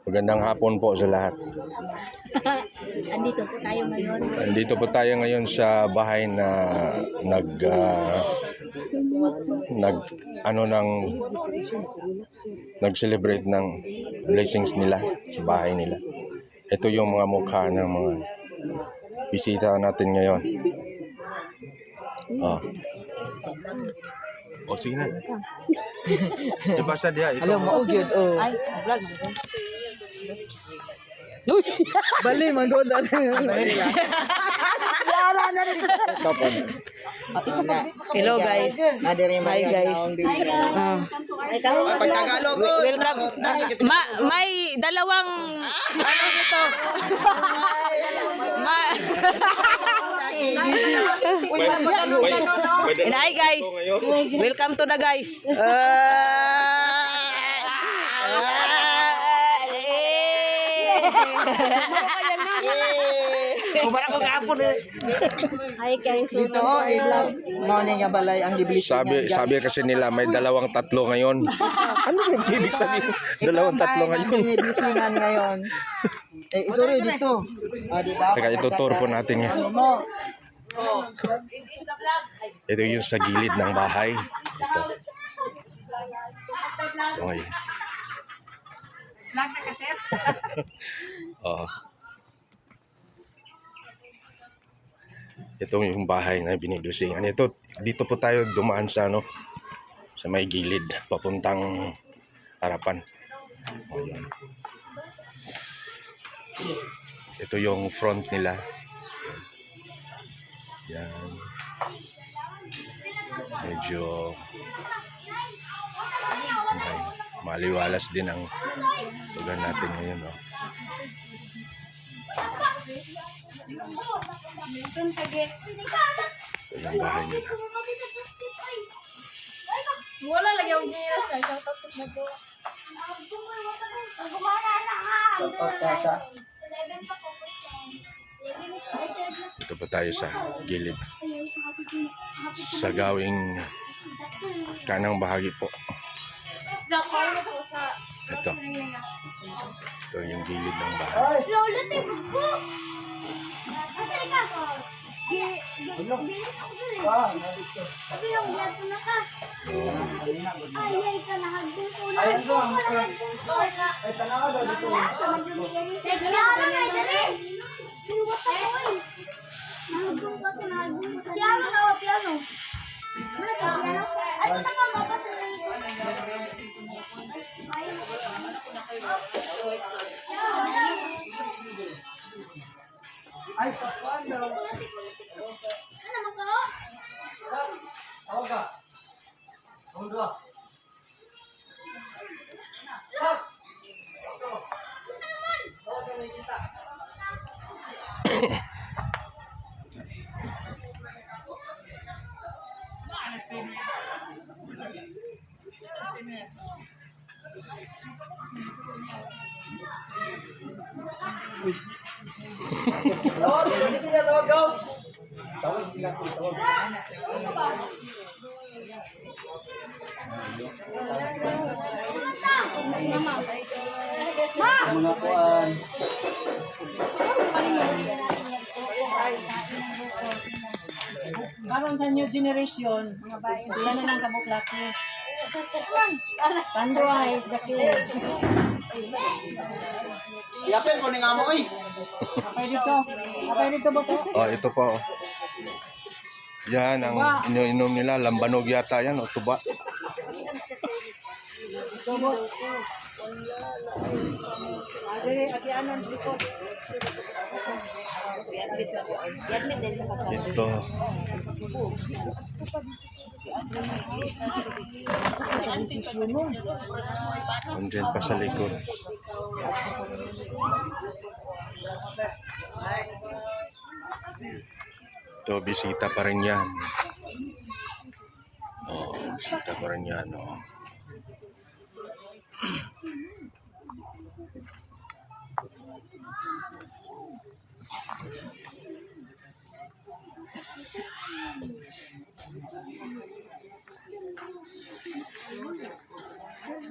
Magandang hapon po sa lahat. Andito po tayo ngayon. Nandito po tayo ngayon sa bahay na nag-celebrate ng blessings nila sa bahay nila. Ito yung mga mukha ng mga bisita natin ngayon. Sige na. Ibasa dia. Alam mo, good. Oh. Ay, vlog. Bali, magod natin. Hello guys. Hi guys. Pagtagalog. Welcome. May dalawang ano nito. Hi guys. Welcome to the guys. Hi guys. Dito, morning nga balay ang iblis. Sabi kasi nila may dalawang tatlo ngayon. Ano yung ibig sabihin? Dalawang tatlo ngayon. Iblislingan ngayon. Sorry dito. Diba? Teka, itutur po natin yan. Ito yung sa gilid ng bahay. Ito. Okay. Oh. Ito yung bahay na biniblesingan. Ito, dito po tayo dumaan sa sa may gilid papuntang harapan. Oh, yan. Ito yung front nila. Yan. Medyo maliwalas din ang lugar natin ngayon. Oh. Ito yung bahay nila. Wala lagi ang gira sa tapos na po. Ito pa tayo sa gilid. Sa gawing kanang bahagi po. Ito. Ito yung gilid ng bahay. Karon sa new generation, sila na lang kabuklaki. Panduay, daki. Yapin ko ni nga mo eh. Apay dito. Apay dito ba to? Oh, ito po. Yan ang ininom nila. Lambanog yata yan. O tuba. Ito. Nandiyan pa sa likod. Ito, bisita pa rin yan. Oh, bisita pa rin yan. Oh.